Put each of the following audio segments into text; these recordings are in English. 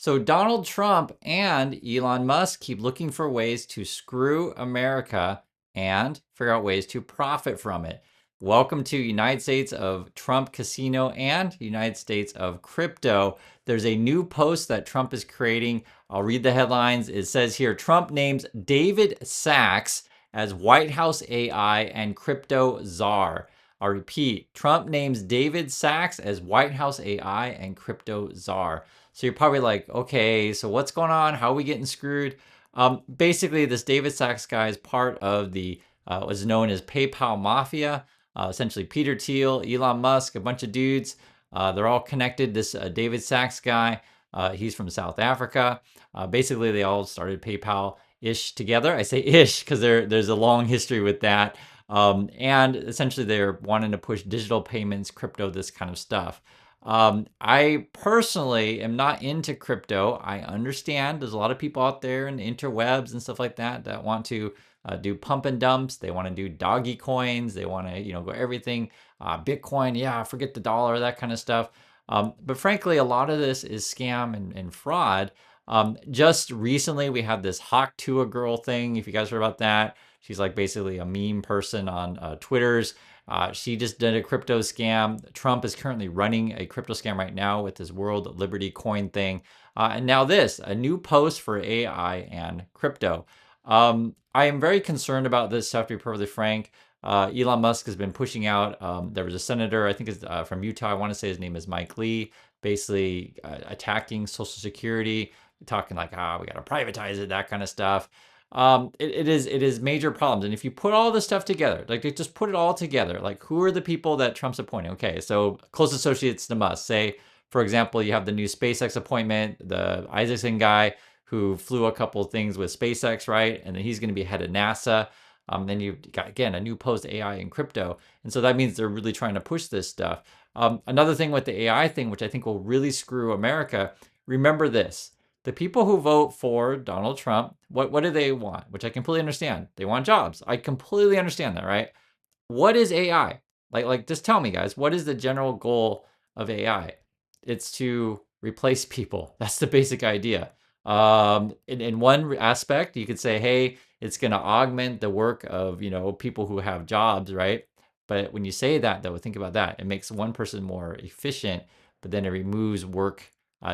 So Donald Trump and Elon Musk keep looking for ways to screw America and figure out ways to profit from it. Welcome to United States of Trump Casino and United States of Crypto. There's a new post that Trump is creating. I'll read the headlines. It says here, Trump names David Sachs as White House AI and crypto czar. I'll repeat, Trump names David Sachs as White House AI and crypto czar. So you're probably like, okay, so what's going on? How are we getting screwed? Basically, this David Sachs guy is part of the was known as PayPal Mafia. Essentially, Peter Thiel, Elon Musk, a bunch of dudes. They're all connected. This David Sachs guy, he's from South Africa. Basically, they all started PayPal ish together. I say ish because there's a long history with that. And essentially, they're wanting to push digital payments, crypto, this kind of stuff. I personally am not into crypto. I understand there's a lot of people out there in the interwebs and stuff like that that want to do pump and dumps. They want to do doggy coins. They want to, go everything Bitcoin. Yeah, forget the dollar, that kind of stuff. But frankly, a lot of this is scam and fraud. Just recently, we had this Hawk Tuah girl thing. If you guys heard about that, she's like basically a meme person on Twitter's. She just did a crypto scam. Trump is currently running a crypto scam right now with his World Liberty Coin thing. And now this, a new post for AI and crypto. I am very concerned about this stuff, to be perfectly frank. Elon Musk has been pushing out. There was a senator, I think it's from Utah. I want to say his name is Mike Lee, basically attacking Social Security, talking like, we got to privatize it, that kind of stuff. It is major problems. And if you put all this stuff together, like just put it all together, like who are the people that Trump's appointing? Okay, so close associates to Musk. Say, for example, you have the new SpaceX appointment, the Isaacson guy who flew a couple of things with SpaceX, right? And then he's going to be head of NASA. Then you've got, again, a new post AI and crypto. And so that means they're really trying to push this stuff. Another thing with the AI thing, which I think will really screw America, remember this. The people who vote for Donald Trump, what do they want? Which I completely understand. They want jobs. I completely understand that, right? What is AI? Like just tell me, guys, what is the general goal of AI? It's to replace people. That's the basic idea. In one aspect, you could say, hey, it's going to augment the work of, people who have jobs, right? But when you say that, though, think about that. It makes one person more efficient, but then it removes work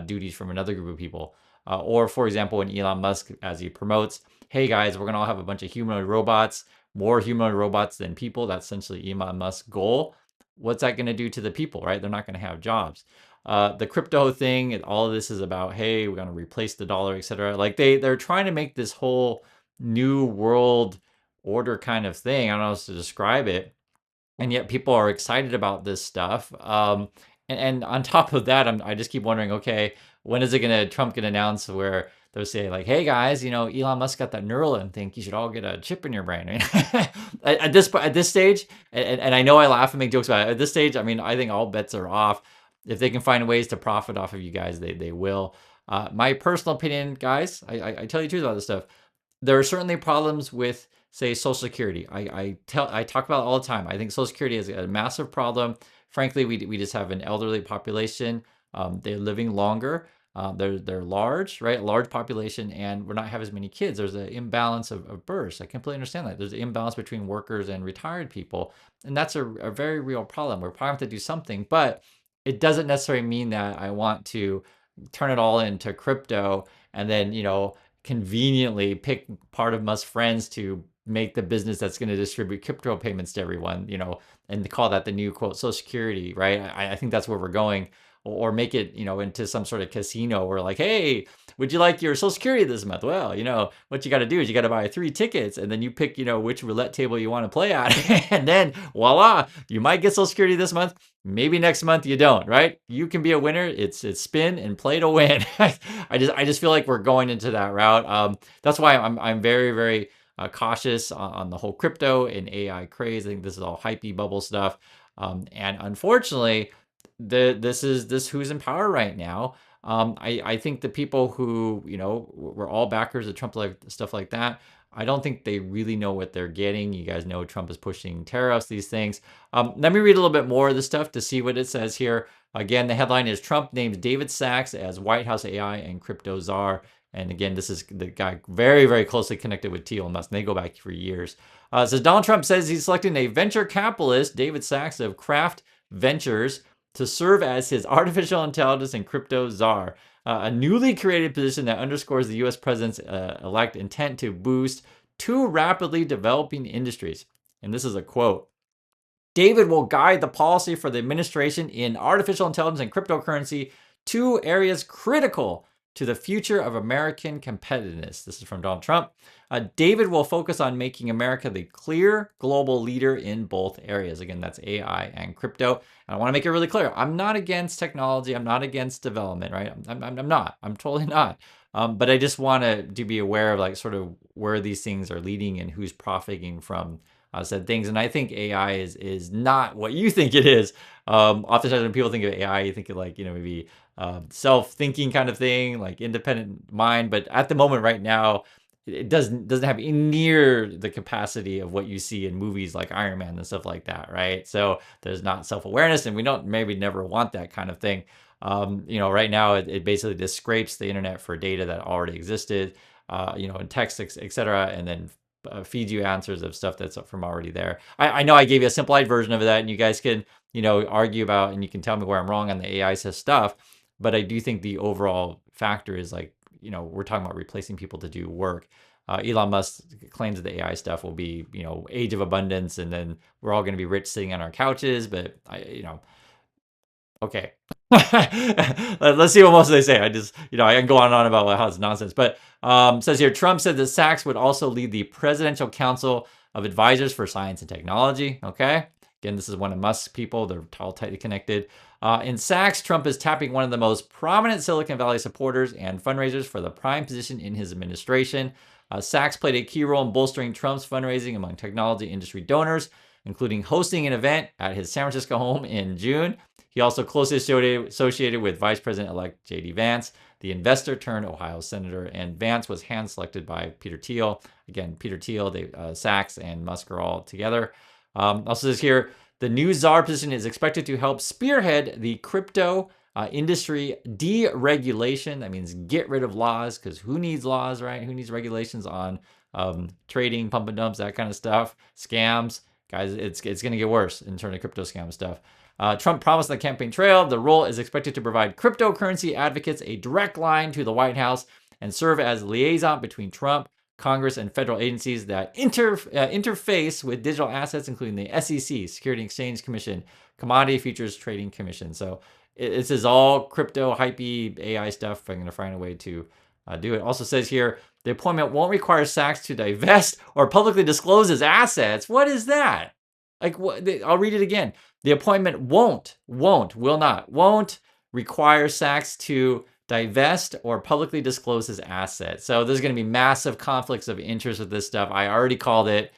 duties from another group of people. Or, for example, when Elon Musk, as he promotes, hey guys, we're going to all have a bunch of humanoid robots, more humanoid robots than people. That's essentially Elon Musk's goal. What's that going to do to the people, right? They're not going to have jobs. The crypto thing, all of this is about, hey, we're going to replace the dollar, etc. Like they're trying to make this whole new world order kind of thing. I don't know how else to describe it. And yet people are excited about this stuff. And on top of that, I just keep wondering, okay, when is Trump gonna announce where they'll say like, hey guys, Elon Musk got that Neuralink thing. You should all get a chip in your brain. At this stage, and I know I laugh and make jokes about it. At this stage, I think all bets are off. If they can find ways to profit off of you guys, they will. My personal opinion, guys, I tell you the truth about this stuff. There are certainly problems with, say, Social Security. I talk about it all the time. I think Social Security is a massive problem. Frankly, we just have an elderly population. They're living longer. They're large, right? Large population, and we're not have as many kids. There's an imbalance of births. I completely understand that. There's an imbalance between workers and retired people, and that's a very real problem. We're probably have to do something, but it doesn't necessarily mean that I want to turn it all into crypto and then conveniently pick part of Musk's friends to make the business that's going to distribute crypto payments to everyone, and call that the new quote Social Security, right? I think that's where we're going, or make it, into some sort of casino where like, hey, would you like your Social Security this month? Well, what you got to do is you got to buy 3 tickets, and then you pick, which roulette table you want to play at, and then voila, you might get Social Security this month. Maybe next month you don't, right? You can be a winner. It's spin and play to win. I just feel like we're going into that route. That's why I'm very, very cautious on the whole crypto and AI craze. I think this is all hypey bubble stuff. And unfortunately, this who's in power right now. I think the people who, we're all backers of Trump, like stuff like that. I don't think they really know what they're getting. You guys know Trump is pushing tariffs, these things. Let me read a little bit more of the stuff to see what it says here. Again, the headline is Trump names David Sachs as White House AI and crypto czar. And again, this is the guy very, very closely connected with Elon Musk. And they go back for years. It says Donald Trump says he's selecting a venture capitalist, David Sachs of Craft Ventures, to serve as his artificial intelligence and crypto czar, a newly created position that underscores the U.S. president's elect intent to boost two rapidly developing industries. And this is a quote. David will guide the policy for the administration in artificial intelligence and cryptocurrency, two areas critical to the future of American competitiveness. This is from Donald Trump. David will focus on making America the clear global leader in both areas. Again, that's AI and crypto. And I want to make it really clear. I'm not against technology. I'm not against development, right? I'm not. I'm totally not. But I just want to be aware of like sort of where these things are leading and who's profiting from said things. And I think AI is not what you think it is. Oftentimes when people think of AI, you think of like, maybe self-thinking kind of thing, like independent mind. But at the moment right now, it doesn't have near the capacity of what you see in movies like Iron Man and stuff like that, right? So there's not self-awareness, and we don't maybe never want that kind of thing. Right now it basically just scrapes the internet for data that already existed, in text, etc., and then feeds you answers of stuff that's from already there. I know I gave you a simplified version of that, and you guys can, argue about, and you can tell me where I'm wrong on the AI stuff. But I do think the overall factor is like, we're talking about replacing people to do work. Elon Musk claims that the AI stuff will be, age of abundance, and then we're all going to be rich sitting on our couches. But okay. Let's see what most of they say. I just, I can go on and on about how it's nonsense. But says here, Trump said that Sachs would also lead the Presidential Council of Advisors for Science and Technology. Okay. Again, this is one of Musk's people. They're all tightly connected. In Sachs, Trump is tapping one of the most prominent Silicon Valley supporters and fundraisers for the prime position in his administration. Sachs played a key role in bolstering Trump's fundraising among technology industry donors, including hosting an event at his San Francisco home in June. He also closely associated with Vice President-elect J.D. Vance, the investor turned Ohio senator, and Vance was hand-selected by Peter Thiel. Again, Peter Thiel, Sachs, and Musk are all together. Also says here, the new czar position is expected to help spearhead the crypto industry deregulation. That means get rid of laws, because who needs laws, right? Who needs regulations on trading, pump and dumps, that kind of stuff, scams? Guys, it's going to get worse in terms of crypto scam stuff. Trump promised on the campaign trail the role is expected to provide cryptocurrency advocates a direct line to the White House and serve as liaison between Trump, Congress, and federal agencies that interface with digital assets, including the SEC, Security and Exchange Commission, Commodity Futures Trading Commission. So this is all crypto, hypey, AI stuff. I'm going to find a way to do it. Also says here, the appointment won't require Sachs to divest or publicly disclose his assets. What is that? Like, what? I'll read it again. The appointment won't require Sachs to divest or publicly disclose his assets. So there's going to be massive conflicts of interest with this stuff. I already called it.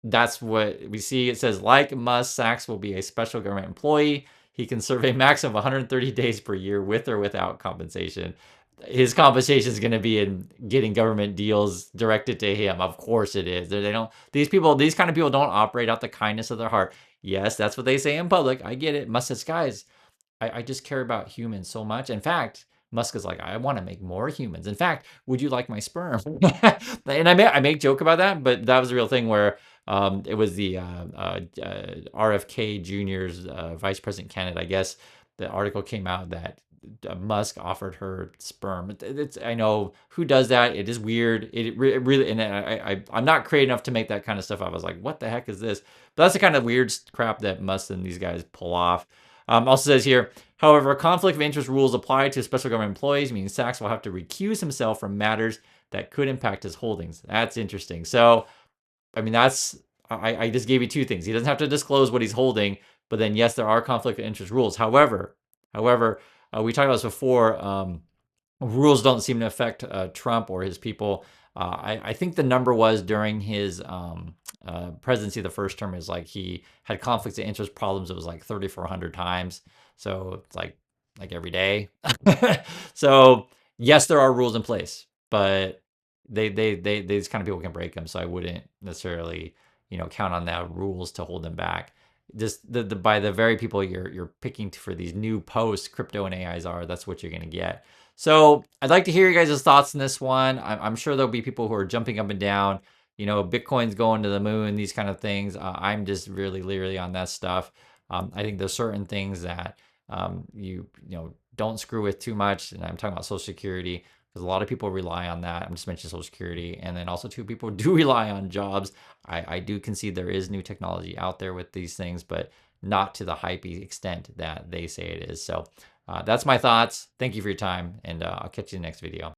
That's what we see. It says, like Musk, Sachs will be a special government employee. He can serve a maximum of 130 days per year with or without compensation. His compensation is going to be in getting government deals directed to him. Of course it is. These kind of people don't operate out the kindness of their heart. Yes, that's what they say in public. I get it. Musk says, guys, I just care about humans so much. In fact, Musk is like, I want to make more humans. In fact, would you like my sperm? And I make joke about that, but that was a real thing where it was the RFK Jr.'s vice president candidate. I guess the article came out that Musk offered her sperm. I know who does that. It is weird. It really, and I'm not creative enough to make that kind of stuff up. I was like, what the heck is this? But that's the kind of weird crap that Musk and these guys pull off. Also says here, however, conflict of interest rules apply to special government employees, meaning Sachs will have to recuse himself from matters that could impact his holdings. That's interesting. So, I mean, I just gave you two things. He doesn't have to disclose what he's holding, but then yes, there are conflict of interest rules. However, we talked about this before. Rules don't seem to affect Trump or his people. I think the number was during his presidency, the first term, is like he had conflicts of interest problems. It was like 3,400 times. So it's like every day. So yes, there are rules in place, but these kind of people can break them. So I wouldn't necessarily, count on that rules to hold them back. Just by the very people you're picking for these new posts, crypto and AIs are, that's what you're gonna get. So I'd like to hear you guys' thoughts on this one. I'm sure there'll be people who are jumping up and down. Bitcoin's going to the moon, these kind of things. I'm just really leery on that stuff. I think there's certain things that don't screw with too much. And I'm talking about Social Security because a lot of people rely on that. I'm just mentioning Social Security. And then also, too, people do rely on jobs. I do concede there is new technology out there with these things, but not to the hypey extent that they say it is. So that's my thoughts. Thank you for your time, and I'll catch you in the next video.